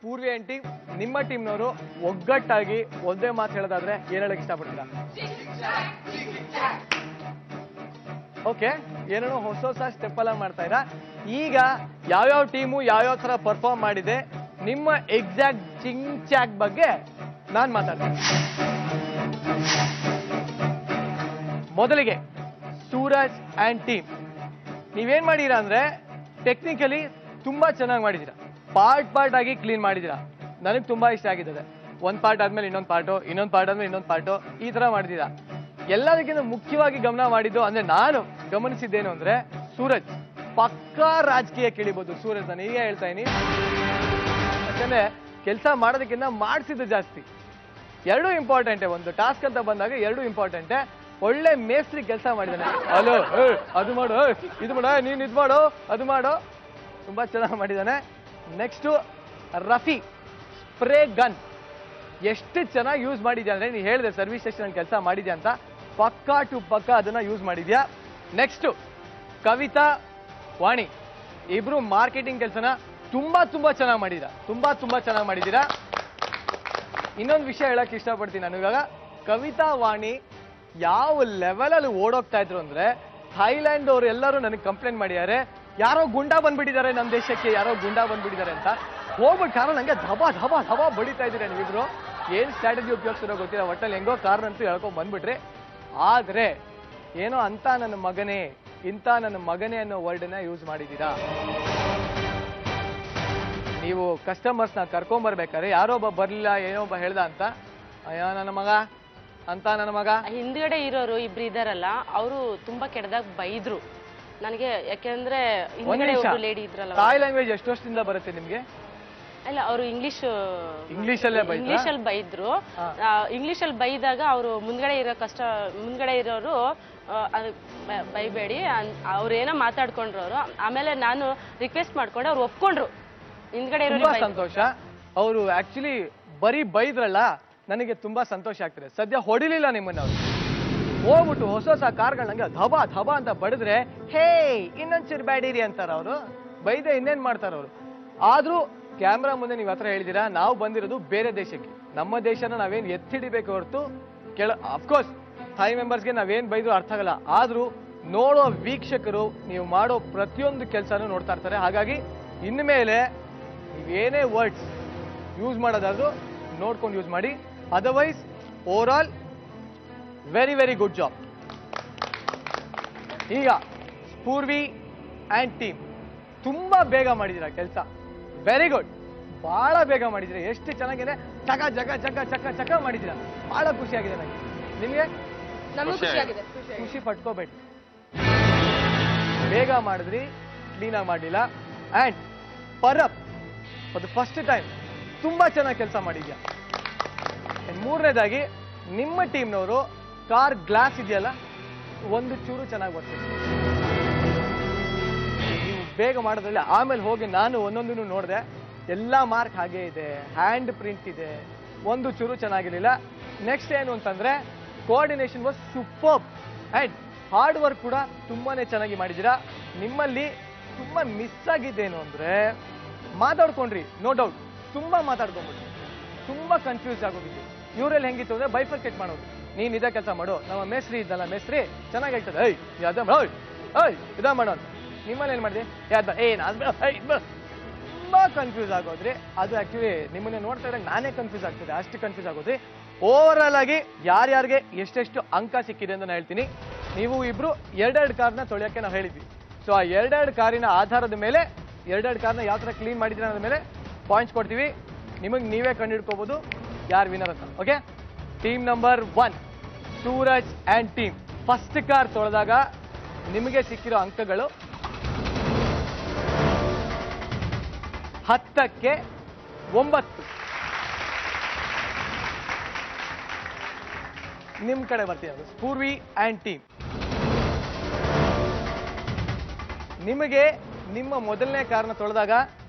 Purvi aunty, ನಿಮ್ಮ ಟೀಮ್ನವರು ಒಗ್ಗಟ್ಟಾಗಿ ಒಂದೇ ಮಾತು ಹೇಳೋದಾದ್ರೆ ಏನ್ ಹೇಳಕ್ ಇಷ್ಟಪಡ್ತೀರಾ? ಓಕೆ, ಏನೇನೋ ಹೊಸ ಹೊಸ ಸ್ಟೆಪ್ ಎಲ್ಲ ಮಾಡ್ತಾ ಇರಾ. ಈಗ ಯಾವ್ಯಾವ ಟೀಮು ಯಾವ್ಯಾವ ತರ ಪರ್ಫಾರ್ಮ್ ಮಾಡಿದೆ, ನಿಮ್ಮ ಎಕ್ಸಾಕ್ಟ್ ಚಿಂಗ್ ಚಾಕ್ ಬಗ್ಗೆ ನಾನ್ ಮಾತಾಡ್ತೀನಿ. ಮೊದಲಿಗೆ ಸೂರಜ್ ಅಂಡ್ ಟೀಮ್, ನೀವೇನ್ ಮಾಡಿದೀರಾ ಅಂದ್ರೆ ಟೆಕ್ನಿಕಲಿ ತುಂಬಾ ಚೆನ್ನಾಗಿ ಮಾಡಿದೀರಾ. ಪಾರ್ಟ್ ಆಗಿ ಕ್ಲೀನ್ ಮಾಡಿದೀರಾ. ನನಗೆ ತುಂಬಾ ಇಷ್ಟ ಆಗಿದ್ದಾರೆ. ಒಂದ್ ಪಾರ್ಟ್ ಆದ್ಮೇಲೆ ಇನ್ನೊಂದು ಪಾರ್ಟು, ಇನ್ನೊಂದು ಪಾರ್ಟ್ ಆದ್ಮೇಲೆ ಇನ್ನೊಂದು ಪಾರ್ಟು, ಈ ತರ ಮಾಡಿದೀರಾ. ಎಲ್ಲದಕ್ಕಿಂತ ಮುಖ್ಯವಾಗಿ ಗಮನ ಮಾಡಿದ್ದು ಅಂದ್ರೆ ನಾನು ಗಮನಿಸಿದ್ದೇನು ಅಂದ್ರೆ ಸೂರಜ್ ಪಕ್ಕಾ ರಾಜಕೀಯ ಕೇಳಿಬಹುದು. ಸೂರಜ್ ನಾನು ಹೀಗೆ ಹೇಳ್ತಾ ಇದೀನಿ, ಯಾಕಂದ್ರೆ ಕೆಲಸ ಮಾಡೋದಕ್ಕಿಂತ ಮಾಡಿಸಿದ್ದು ಜಾಸ್ತಿ. ಎರಡೂ ಇಂಪಾರ್ಟೆಂಟೇ. ಒಂದು ಟಾಸ್ಕ್ ಅಂತ ಬಂದಾಗ ಎರಡೂ ಇಂಪಾರ್ಟೆಂಟೇ. ಒಳ್ಳೆ ಮೇಸ್ತ್ರಿ ಕೆಲಸ ಮಾಡಿದಾನೆ. ಹಲೋ, ಅದು ಮಾಡು, ಇದು ಮಾಡ, ನೀನ್ ಇದು ಮಾಡು, ಅದು ಮಾಡು, ತುಂಬಾ ಚೆನ್ನಾಗಿ ಮಾಡಿದಾನೆ. ನೆಕ್ಸ್ಟ್ ರಫಿ, ಸ್ಪ್ರೇ ಗನ್ ಎಷ್ಟು ಚೆನ್ನಾಗಿ ಯೂಸ್ ಮಾಡಿದ್ಯಾ ಅಂದ್ರೆ, ನೀ ಹೇಳಿದೆ ಸರ್ವಿಸ್ ಸ್ಟೇಷನ್ ಕೆಲಸ ಮಾಡಿದ್ಯಾ ಅಂತ, ಪಕ್ಕಾ ಟು ಪಕ್ಕಾ ಅದನ್ನ ಯೂಸ್ ಮಾಡಿದ್ಯಾ. ನೆಕ್ಸ್ಟ್ ಕವಿತಾ, ವಾಣಿ, ಇಬ್ರು ಮಾರ್ಕೆಟಿಂಗ್ ಕೆಲಸನ ತುಂಬಾ ಚೆನ್ನಾಗಿ ಮಾಡಿದೀರಾ. ತುಂಬಾ ಚೆನ್ನಾಗಿ ಮಾಡಿದೀರಾ. ಇನ್ನೊಂದು ವಿಷಯ ಹೇಳಕ್ ಇಷ್ಟಪಡ್ತೀನಿ ನಾನು. ಇವಾಗ ಕವಿತಾ, ವಾಣಿ ಯಾವ ಲೆವೆಲ್ ಅಲ್ಲಿ ಓಡೋಗ್ತಾ ಇದ್ರು ಅಂದ್ರೆ, ಥೈಲ್ಯಾಂಡ್ ಅವ್ರು ಎಲ್ಲರೂ ನನಗೆ ಕಂಪ್ಲೇಂಟ್ ಮಾಡಿದ್ದಾರೆ, ಯಾರೋ ಗುಂಡಾ ಬಂದ್ಬಿಟ್ಟಿದ್ದಾರೆ ನಮ್ಮ ದೇಶಕ್ಕೆ, ಯಾರೋ ಗುಂಡಾ ಬಂದ್ಬಿಟ್ಟಿದ್ದಾರೆ ಅಂತ. ಹೋಗ್ಬಿಟ್ಟು ಕಾರಣ ನಂಗೆ ಧಬಾ ಬಡಿತಾ ಇದ್ದೀರಾ ನೀವಿಬ್ರು. ಏನ್ ಸ್ಟ್ರಾಟಜಿ ಉಪಯೋಗಿಸಿರೋ ಗೊತ್ತಿಲ್ಲ, ಒಟ್ಟಲ್ಲಿ ಹೆಂಗೋ ಕಾರಣ ಅಂತೂ ಹೇಳ್ಕೊಂಡ್ ಬಂದ್ಬಿಟ್ರಿ. ಆದ್ರೆ ಏನೋ ಅಂತ ನನ್ನ ಮಗನೇ, ಇಂಥ ನನ್ನ ಮಗನೇ ಅನ್ನೋ ವರ್ಡ್ನ ಯೂಸ್ ಮಾಡಿದ್ದೀರಾ. ನೀವು ಕಸ್ಟಮರ್ಸ್ನ ಕರ್ಕೊಂಡ್ಬರ್ಬೇಕಾದ್ರೆ ಯಾರೋ ಒಬ್ಬ ಬರ್ಲಿಲ್ಲ, ಏನೋ ಒಬ್ಬ ಹೇಳ್ದ ಅಂತ, ಅಯ್ಯೋ ನನ್ನ ಮಗ ಅಂತ, ನನ್ನ ಮಗ. ಹಿಂದ್ಗಡೆ ಇರೋರು ಇಬ್ರು ಇದಾರಲ್ಲ, ಅವರು ತುಂಬಾ ಕೆಟ್ಟದಾಗ ಬೈದ್ರು ನನಗೆ. ಯಾಕೆಂದ್ರೆ ಲೇಡಿ ಇದ್ರಲ್ಲ. ತಾಯಿ ಲ್ಯಾಂಗ್ವೇಜ್ ಎಷ್ಟು ವರ್ಷದಿಂದ ಬರುತ್ತೆ ನಿಮ್ಗೆ? ಅಲ್ಲ, ಅವರು ಇಂಗ್ಲಿಷಲ್ಲಿ ಬೈದ್ರು. ಇಂಗ್ಲಿಷಲ್ಲಿ ಬೈದಾಗ ಅವರು ಮುಂದ್ಗಡೆ ಇರೋರು ಬೈಬೇಡಿ ಅವ್ರೇನೋ ಮಾತಾಡ್ಕೊಂಡ್ರು ಅವರು. ಆಮೇಲೆ ನಾನು ರಿಕ್ವೆಸ್ಟ್ ಮಾಡ್ಕೊಂಡೆ, ಅವ್ರು ಒಪ್ಕೊಂಡ್ರು. ಹಿಂದ್ಗಡೆ ಇರೋ ಸಂತೋಷ. ಅವರು ಆಕ್ಚುಲಿ ಬರೀ ಬೈದ್ರಲ್ಲ, ನನಗೆ ತುಂಬಾ ಸಂತೋಷ ಆಗ್ತದೆ. ಸದ್ಯ ಹೊಡಿಲಿಲ್ಲ ನಿಮ್ಮನ್ನ. ಅವ್ರು ಹೋಗ್ಬಿಟ್ಟು ಹೊಸ ಕಾರ್ಗಳಂಗೆ ಧಬಾ ಅಂತ ಬಡಿದ್ರೆ, ಹೇ ಇನ್ನೊಂಚೂರು ಬ್ಯಾಡಿರಿ ಅಂತಾರ ಅವರು. ಬೈದೆ ಇನ್ನೇನ್ ಮಾಡ್ತಾರ ಅವರು. ಆದ್ರೂ ಕ್ಯಾಮ್ರಾ ಮುಂದೆ ನೀವು ಹತ್ರ ಹೇಳಿದೀರಾ, ನಾವು ಬಂದಿರೋದು ಬೇರೆ ದೇಶಕ್ಕೆ. ನಮ್ಮ ದೇಶನ ನಾವೇನ್ ಎತ್ತಿಡಿಬೇಕು ಹೊರತು ಅಫ್ಕೋರ್ಸ್ ಥಾಯ್ ಮೆಂಬರ್ಸ್ಗೆ ನಾವೇನ್ ಬೈದ್ರು ಅರ್ಥ ಆಗಲ್ಲ. ಆದ್ರೂ ನೋಡೋ ವೀಕ್ಷಕರು ನೀವು ಮಾಡೋ ಪ್ರತಿಯೊಂದು ಕೆಲಸನೂ ನೋಡ್ತಾ ಇರ್ತಾರೆ. ಹಾಗಾಗಿ ಇನ್ಮೇಲೆ ನೀವೇನೇ ವರ್ಡ್ಸ್ ಯೂಸ್ ಮಾಡೋದಾದ್ರೂ ನೋಡ್ಕೊಂಡು ಯೂಸ್ ಮಾಡಿ. Otherwise over all very good job. ಈಗ ಪೂರ್ವಿ ಅಂಡ್ ಟೀಮ್ ತುಂಬಾ ಬೇಗ ಮಾಡಿದಿರ ಕೆಲಸ. ವೆರಿ ಗುಡ್, ಬಹಳ ಬೇಗ ಮಾಡಿದಿರ. ಎಷ್ಟು ಚೆನ್ನಾಗಿದೆ, ಚಕ ಮಾಡಿದಿರ. ಬಹಳ ಖುಷಿಯಾಗಿದೆ ನನಗೆ. ನಿಮ್ಗೆ? ಖುಷಿ ಪಟ್ಕೋಬೇಡಿ. ಬೇಗ ಮಾಡಿದ್ರಿ, ಕ್ಲೀನಾಗಿ ಮಾಡಲಿಲ್ಲ. ಅಂಡ್ ಪರಪ್ ಫಾರ್ ದ ಫಸ್ಟ್ ಟೈಮ್ ತುಂಬಾ ಚೆನ್ನಾಗಿ ಕೆಲಸ ಮಾಡಿದ್ಯಾ. ಮೂರನೇದಾಗಿ ನಿಮ್ಮ ಟೀಮ್ನವರು ಕಾರ್ ಗ್ಲಾಸ್ ಇದೆಯಲ್ಲ, ಒಂದು ಚೂರು ಚೆನ್ನಾಗಿ ಬರ್ತಿದೆ. ನೀವು ಬೇಗ ಮಾಡೋದ್ರಲ್ಲಿ ಆಮೇಲೆ ಹೋಗಿ ನಾನು ಒಂದೊಂದನ್ನು ನೋಡಿದೆ, ಎಲ್ಲ ಮಾರ್ಕ್ ಹಾಗೆ ಇದೆ, ಹ್ಯಾಂಡ್ ಪ್ರಿಂಟ್ ಇದೆ, ಒಂದು ಚೂರು ಚೆನ್ನಾಗಿರ್ಲಿಲ್ಲ. ನೆಕ್ಸ್ಟ್ ಏನು ಅಂತಂದ್ರೆ coordination was superb and hard work ಕೂಡ ತುಂಬಾನೇ ಚೆನ್ನಾಗಿ ಮಾಡಿದ್ದೀರಾ. ನಿಮ್ಮಲ್ಲಿ ತುಂಬಾ ಮಿಸ್ ಆಗಿದ್ದೇನು ಅಂದ್ರೆ ಮಾತಾಡ್ಕೊಂಡ್ರಿ, ನೋ ಡೌಟ್, ತುಂಬಾ ಮಾತಾಡ್ಕೊಂಡ್ಬಿಟ್ರಿ, ತುಂಬಾ ಕನ್ಫ್ಯೂಸ್ ಆಗೋಗಿದ್ವಿ. ಇವರಲ್ಲಿ ಹೆಂಗಿತ್ತು ಅಂದ್ರೆ ಬೈಫರ್ಕೇಟ್ ಮಾಡೋದು. ನೀನ್ ಇದೇ ಕೆಲಸ ಮಾಡು, ನಮ್ಮ ಮೇಸ್ತ್ರಿ ಇದ್ದಲ್ಲ, ಮೇಸ್ತ್ರಿ ಚೆನ್ನಾಗಿ ಹೇಳ್ತದೆ, ಇದ ಮಾಡೋ. ನಿಮ್ಮಲ್ಲಿ ಏನ್ ಮಾಡಿದೆ, ತುಂಬಾ ಕನ್ಫ್ಯೂಸ್ ಆಗೋದ್ರಿ. ಅದು ಆಕ್ಚುಲಿ ನಿಮ್ಮನ್ನ ನೋಡ್ತಾ ಇದ್ದಾಗ ನಾನೇ ಕನ್ಫ್ಯೂಸ್ ಆಗ್ತಿದೆ, ಅಷ್ಟು ಕನ್ಫ್ಯೂಸ್ ಆಗೋದ್ರಿ. ಓವರ್ ಆಲ್ ಆಗಿ ಯಾರ್ಯಾರಿಗೆ ಎಷ್ಟೆಷ್ಟು ಅಂಕ ಸಿಕ್ಕಿದೆ ಅಂತ ನಾನು ಹೇಳ್ತೀನಿ. ನೀವು ಇಬ್ರು ಎರಡೆರಡು ಕಾರ್ನ ತೊಳೆಯಕ್ಕೆ ನಾವು ಹೇಳಿದ್ವಿ. ಸೊ ಆ ಎರಡೆರಡು ಕಾರಿನ ಆಧಾರದ ಮೇಲೆ, ಎರಡೆರಡು ಕಾರ್ನ ಯಾವ ತರ ಕ್ಲೀನ್ ಮಾಡಿದ್ರೆ ಅನ್ನೋದ ಮೇಲೆ ಪಾಯಿಂಟ್ಸ್ ಕೊಡ್ತೀವಿ. ನಿಮಗೆ ನೀವೇ ಕಂಡುಹಿಡ್ಕೋಬಹುದು ಯಾರು ವಿನರ್ ಅಂತ. Okay, team number 1 Suraj and team. First car ತೊಳೆದಾಗ ನಿಮಗೆ ಸಿಕ್ಕಿರೋ ಅಂಕಗಳು 10ಕ್ಕೆ 9. ನಿಮ್ ಕಡೆ ಬರ್ತೀನಿ ಪೂರ್ವಿ ಅಂಡ್ ಟೀಮ್. ನಿಮಗೆ ನಿಮ್ಮ ಮೊದಲನೇ ಕಾರ್ನ ತೊಳೆದಾಗ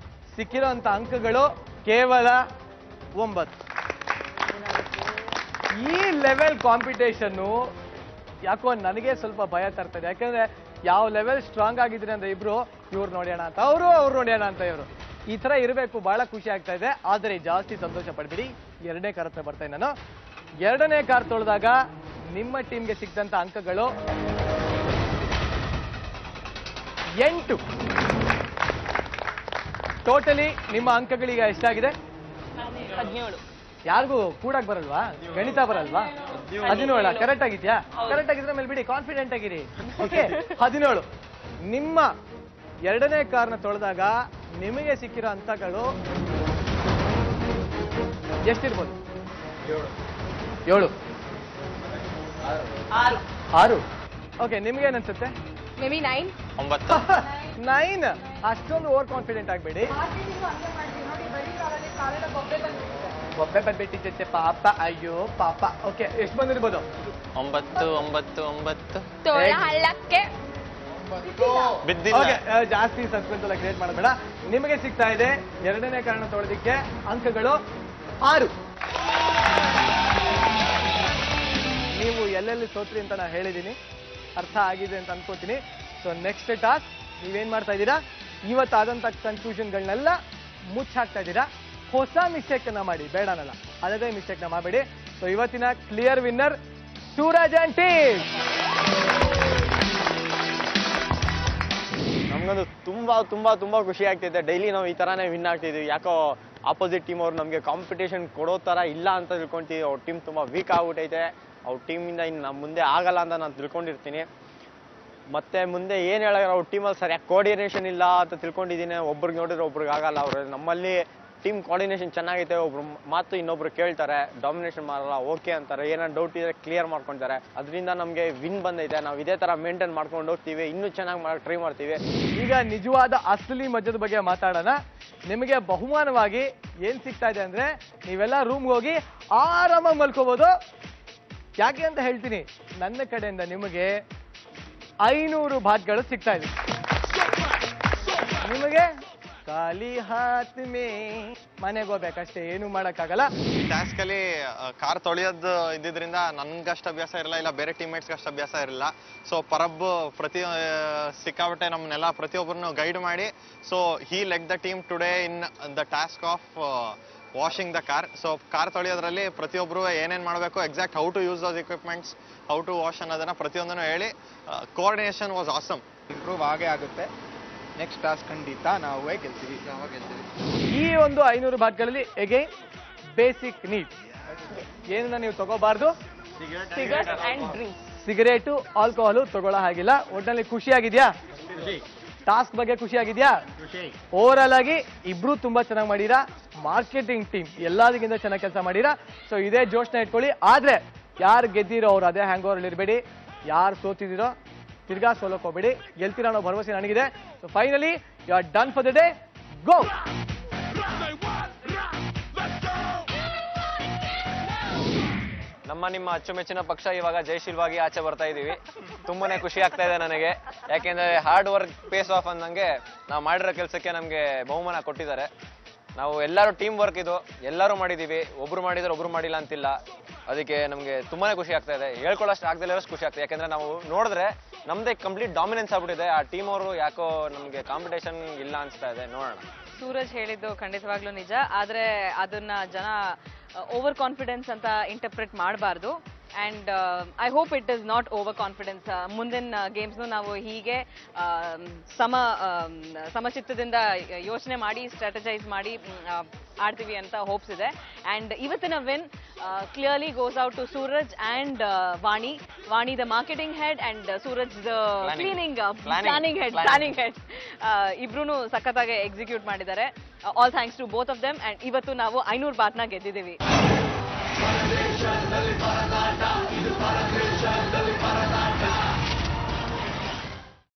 ಸಿಕ್ಕಿರೋಂಥ ಅಂಕಗಳು ಕೇವಲ 9. ಈ ಲೆವೆಲ್ ಕಾಂಪಿಟೇಷನ್ನು ಯಾಕೋ ನನಗೆ ಸ್ವಲ್ಪ ಭಯ ತರ್ತದೆ. ಯಾಕಂದ್ರೆ ಯಾವ ಲೆವೆಲ್ ಸ್ಟ್ರಾಂಗ್ ಆಗಿದ್ರೆ ಅಂದ್ರೆ ಇಬ್ರು ಇವ್ರು ನೋಡ್ಯೋಣ ಅಂತ ಅವ್ರು ನೋಡ್ಯೋಣ ಅಂತ ಇವರು, ಈ ತರ ಇರಬೇಕು. ಬಹಳ ಖುಷಿ ಆಗ್ತಾ ಇದೆ. ಆದರೆ ಜಾಸ್ತಿ ಸಂತೋಷ ಪಡ್ಬಿಡಿ. 2ನೇ ಕಾರ್ ಹತ್ರ ಬರ್ತೀನಿ ನಾನು. 2ನೇ ಕಾರ್ ತೊಳೆದಾಗ ನಿಮ್ಮ ಟೀಮ್ಗೆ ಸಿಕ್ಕಿದಂತ ಅಂಕಗಳು 8. ಟೋಟಲಿ ನಿಮ್ಮ ಅಂಕಗಳೀಗ ಎಷ್ಟಾಗಿದೆ? 17. ಯಾರಿಗೂ ಕೂಡಕ್ ಬರಲ್ವಾ? ಗಣಿತ ಬರಲ್ವಾ? 17. ಕರೆಕ್ಟ್ ಆಗಿದ್ಯಾ? ಕರೆಕ್ಟ್ ಆಗಿದ್ರೆ ಮೇಲೆ ಬಿಡಿ, ಕಾನ್ಫಿಡೆಂಟ್ ಆಗಿರಿ. ಓಕೆ, 17. ನಿಮ್ಮ 2ನೇ ಕಾರ್ನ ತೊಳೆದಾಗ ನಿಮಗೆ ಸಿಕ್ಕಿರೋ ಅಂಕಗಳು ಎಷ್ಟಿರ್ಬೋದು? 7. 6. ಓಕೆ, ನಿಮ್ಗೆ ಏನನ್ಸುತ್ತೆ? May be 9. 9. ಅಷ್ಟೊಂದು ಓವರ್ ಕಾನ್ಫಿಡೆಂಟ್ ಆಗಬೇಡಿ. ಒಬ್ಬೆ ಬಂದ್ಬಿಟ್ಟಿದ್ದೆ ಪಾಪ. ಅಯ್ಯೋ ಪಾಪ. ಓಕೆ, ಎಷ್ಟು ಬಂದಿರ್ಬೋದು? 9 ಹಳ್ಳಕ್ಕೆ ಓಕೆ, ಜಾಸ್ತಿ ಸಸ್ಪೆನ್ಸ್ ಎಲ್ಲ ಕ್ರಿಯೇಟ್ ಮಾಡಬೇಡ. ನಿಮಗೆ ಸಿಗ್ತಾ ಇದೆ 2ನೇ ಕಾರಣ ತೊಳೆದಿಕ್ಕೆ ಅಂಕಗಳು 6. ನೀವು ಎಲ್ಲೆಲ್ಲಿ ಸೋತ್ರಿ ಅಂತ ನಾನು ಹೇಳಿದ್ದೀನಿ, ಅರ್ಥ ಆಗಿದೆ ಅಂತ ಅನ್ಕೋತೀನಿ. ಸೊ ನೆಕ್ಸ್ಟ್ ಟಾಸ್ಕ್ ನೀವೇನ್ ಮಾಡ್ತಾ ಇದ್ದೀರಾ? ಇವತ್ತಾದಂಥ ಕನ್ಫ್ಯೂಷನ್ಗಳನ್ನೆಲ್ಲ ಮುಚ್ಚಾಕ್ತಾ ಇದ್ದೀರಾ. ಹೊಸ ಮಿಸ್ಟೇಕ್ ಅನ್ನ ಮಾಡಿ, ಬೇಡನಲ್ಲ, ಅದೇ ಮಿಸ್ಟೇಕ್ ನ ಮಾಡಬೇಡಿ. ಸೊ ಇವತ್ತಿನ clear winner Suraj and team. ನಮ್ಗಂದು ತುಂಬಾ ತುಂಬಾ ತುಂಬಾ ಖುಷಿ ಆಗ್ತಿದೆ. ಡೈಲಿ ನಾವು ಈ ತರಾನೇ ವಿನ್ ಆಗ್ತಿದ್ವಿ. ಯಾಕೋ ಆಪೋಸಿಟ್ ಟೀಮ್ ಅವ್ರು ನಮಗೆ ಕಾಂಪಿಟೇಷನ್ ಕೊಡೋ ತರ ಇಲ್ಲ ಅಂತ ತಿಳ್ಕೊಂತೀವಿ. ಅವ್ರ ಟೀಮ್ ತುಂಬಾ ವೀಕ್ ಆಗ್ಬಿಟ್ಟೈತೆ. ಅವ್ರ ಟೀಮಿಂದ ಇನ್ನು ಮುಂದೆ ಆಗಲ್ಲ ಅಂತ ನಾನು ತಿಳ್ಕೊಂಡಿರ್ತೀನಿ. ಮತ್ತೆ ಮುಂದೆ ಏನು ಹೇಳೋರು, ಅವ್ರ ಟೀಮಲ್ಲಿ ಸರಿಯಾಗಿ ಕೋಆರ್ಡಿನೇಷನ್ ಇಲ್ಲ ಅಂತ ತಿಳ್ಕೊಂಡಿದ್ದೀನಿ. ಒಬ್ರಿಗೆ ನೋಡಿದ್ರೆ ಒಬ್ರಿಗೆ ಆಗಲ್ಲ. ಅವ್ರು ನಮ್ಮಲ್ಲಿ ಟೀಮ್ ಕೋಆರ್ಡಿನೇಷನ್ ಚೆನ್ನಾಗೈತೆ. ಒಬ್ರು ಮಾತು ಇನ್ನೊಬ್ರು ಕೇಳ್ತಾರೆ, ಡಾಮಿನೇಷನ್ ಮಾಡಲ್ಲ, ಓಕೆ ಅಂತಾರೆ. ಏನಾದ್ರು ಡೌಟ್ ಇದ್ರೆ ಕ್ಲಿಯರ್ ಮಾಡ್ಕೊಳ್ತಾರೆ. ಅದರಿಂದ ನಮಗೆ ವಿನ್ ಬಂದೈತೆ. ನಾವು ಇದೇ ತರ ಮೇಂಟೈನ್ ಮಾಡ್ಕೊಂಡು ಹೋಗ್ತೀವಿ. ಇನ್ನೂ ಚೆನ್ನಾಗಿ ಮಾಡಕ್ಕೆ ಟ್ರೈ ಮಾಡ್ತೀವಿ. ಈಗ ನಿಜವಾದ ಅಸಲಿ ಮಜದ ಬಗ್ಗೆ ಮಾತಾಡೋಣ. ನಿಮಗೆ ಬಹುಮಾನವಾಗಿ ಏನ್ ಸಿಗ್ತಾ ಇದೆ ಅಂದ್ರೆ, ನೀವೆಲ್ಲ ರೂಮ್ಗೆ ಹೋಗಿ ಆರಾಮಾಗಿ ಮಲ್ಕೋಬಹುದು. ಯಾಕೆ ಅಂತ ಹೇಳ್ತೀನಿ. ನನ್ನ ಕಡೆಯಿಂದ ನಿಮಗೆ 500 ಬಾತ್ಗಳು ಸಿಗ್ತಾ ಇದೆ. ನಿಮಗೆ ಖಾಲಿ ಹಾತ್ ಮೇ ಮನೆಗೆ ಹೋಗ್ಬೇಕಷ್ಟೇ, ಏನು ಮಾಡಕ್ಕಾಗಲ್ಲ. ಟಾಸ್ಕ್ ಅಲ್ಲಿ ಕಾರ್ ತೊಳೆಯೋದು ಇದ್ದಿದ್ರಿಂದ ನನ್ಗಷ್ಟು ಅಭ್ಯಾಸ ಇರಲ್ಲ, ಇಲ್ಲ ಬೇರೆ ಟೀಮ್ಮೇಟ್ಸ್ಗೆ ಅಷ್ಟು ಅಭ್ಯಾಸ ಇರಲಿಲ್ಲ. ಸೊ ಪರಬ್ ಸಿಕ್ಕಾಬಿಟ್ಟೆ ನಮ್ಮನ್ನೆಲ್ಲ ಪ್ರತಿಯೊಬ್ಬರನ್ನು ಗೈಡ್ ಮಾಡಿ, so he led the team today in the task of washing the car. So car ತೊಳೆಯೋದ್ರಲ್ಲಿ ಪ್ರತಿಯೊಬ್ಬರು ಏನೇನು ಮಾಡಬೇಕು, exact how to use those equipments, how to wash ಅನ್ನೋದನ್ನ ಪ್ರತಿಯೊಂದನ್ನು ಹೇಳಿ, ಕೋಆರ್ಡಿನೇಷನ್ ವಾಸ್ ಆಸಮ್. ಇಂಪ್ರೂವ್ ಆಗೇ ಆಗುತ್ತೆ. ನೆಕ್ಸ್ಟ್ ಟಾಸ್ಕ್ ಖಂಡಿತ ನಾವೇ ಗೆಲ್ತೀವಿ. ಈ ಒಂದು 500 ಬಾತ್ಗಳಲ್ಲಿ ಎಗೈನ್ ಬೇಸಿಕ್ ನೀಡ್ಸ್ ಏನನ್ನ ನೀವು ತಗೋಬಾರ್ದು. Cigarette and drinks. Cigarette, alcohol ತಗೊಳ್ಳೋ ಹಾಗಿಲ್ಲ. ಒಟ್ಟಿನಲ್ಲಿ ಖುಷಿಯಾಗಿದ್ಯಾ? ಟಾಸ್ಕ್ ಬಗ್ಗೆ ಖುಷಿಯಾಗಿದ್ಯಾ? ಓವರ್ ಆಗಿ ಇಬ್ರು ತುಂಬಾ ಚೆನ್ನಾಗಿ ಮಾಡೀರಾ. ಮಾರ್ಕೆಟಿಂಗ್ ಟೀಮ್ ಎಲ್ಲದಕ್ಕಿಂತ ಚೆನ್ನಾಗಿ ಕೆಲಸ ಮಾಡೀರಾ. ಸೊ ಇದೇ ಜೋಶ್ನ ಇಟ್ಕೊಳ್ಳಿ. ಆದ್ರೆ ಯಾರು ಗೆದ್ದಿರೋ ಅವ್ರು ಅದೇ ಹ್ಯಾಂಗ್ ಓವರ್ ಇರಬೇಡಿ. ಯಾರು ಸೋತಿದಿರೋ ತಿರ್ಗಾ ಸೋಲಕ್ ಹೋಗ್ಬೇಡಿ. ಗೆಲ್ತೀರಾ ಅನ್ನೋ ಭರವಸೆ ನನಗಿದೆ. So finally you are done for the day. Go. ನಿಮ್ಮ ಅಚ್ಚುಮೆಚ್ಚಿನ ಪಕ್ಷ ಇವಾಗ ಜಯಶೀಲವಾಗಿ ಆಚೆ ಬರ್ತಾ ಇದೀವಿ. ತುಂಬಾನೇ ಖುಷಿ ಆಗ್ತಾ ಇದೆ ನನಗೆ. ಯಾಕೆಂದ್ರೆ ಹಾರ್ಡ್ ವರ್ಕ್ ಪೇಸ್ ಆಫ್ ಅಂದಂಗೆ ನಾವು ಮಾಡಿರೋ ಕೆಲಸಕ್ಕೆ ನಮಗೆ ಬಹುಮಾನ ಕೊಟ್ಟಿದ್ದಾರೆ. ನಾವು ಎಲ್ಲರೂ ಟೀಮ್ ವರ್ಕ್ ಇದು, ಎಲ್ಲರೂ ಮಾಡಿದೀವಿ. ಒಬ್ರು ಮಾಡಿದ್ರೆ ಒಬ್ರು ಮಾಡಿಲ್ಲ ಅಂತಿಲ್ಲ. ಅದಕ್ಕೆ ನಮಗೆ ತುಂಬಾನೇ ಖುಷಿ ಆಗ್ತಾ ಇದೆ. ಹೇಳ್ಕೊಳ್ಳೋಷ್ಟು ಆಗದಲ್ಲೇ ಖುಷಿ ಆಗ್ತದೆ. ಯಾಕೆಂದ್ರೆ ನಾವು ನೋಡಿದ್ರೆ ನಮ್ದೇ ಕಂಪ್ಲೀಟ್ ಡಾಮಿನೆನ್ಸ್ ಆಗ್ಬಿಟ್ಟಿದೆ. ಆ ಟೀಮ್ ಅವರು ಯಾಕೋ ನಮಗೆ ಕಾಂಪಿಟೇಷನ್ ಇಲ್ಲ ಅನ್ಸ್ತಾ ಇದೆ. ನೋಡೋಣ. ಸೂರಜ್ ಹೇಳಿದ್ದು ಖಂಡಿತವಾಗ್ಲೂ ನಿಜ. ಆದ್ರೆ ಅದನ್ನ ಜನ ಓವರ್ ಕಾನ್ಫಿಡೆನ್ಸ್ ಅಂತ ಇಂಟರ್ಪ್ರೆಟ್ ಮಾಡಬಾರ್ದು. And I hope it is not over confidence. ಮುಂದಿನ ಗೇಮ್ಸ್ನು ನಾವು ಹೀಗೆ ಸಮಚಿತ್ತದಿಂದ ಯೋಚನೆ ಮಾಡಿ ಸ್ಟ್ರಾಟಜೈಸ್ ಮಾಡಿ ಆಡ್ತೀವಿ ಅಂತ ಹೋಪ್ಸ್ ಇದೆ. ಆ್ಯಂಡ್ ಇವತ್ತಿನ win clearly goes out to Suraj and Vani. Vani the marketing head and Suraj the planning head. ಇಬ್ರು ಸಖತ್ತಾಗಿ ಎಕ್ಸಿಕ್ಯೂಟ್ ಮಾಡಿದ್ದಾರೆ. All thanks to both of them. And ಇವತ್ತು ನಾವು 500 ಬಾತ್ನ ಗೆದ್ದಿದ್ದೀವಿ.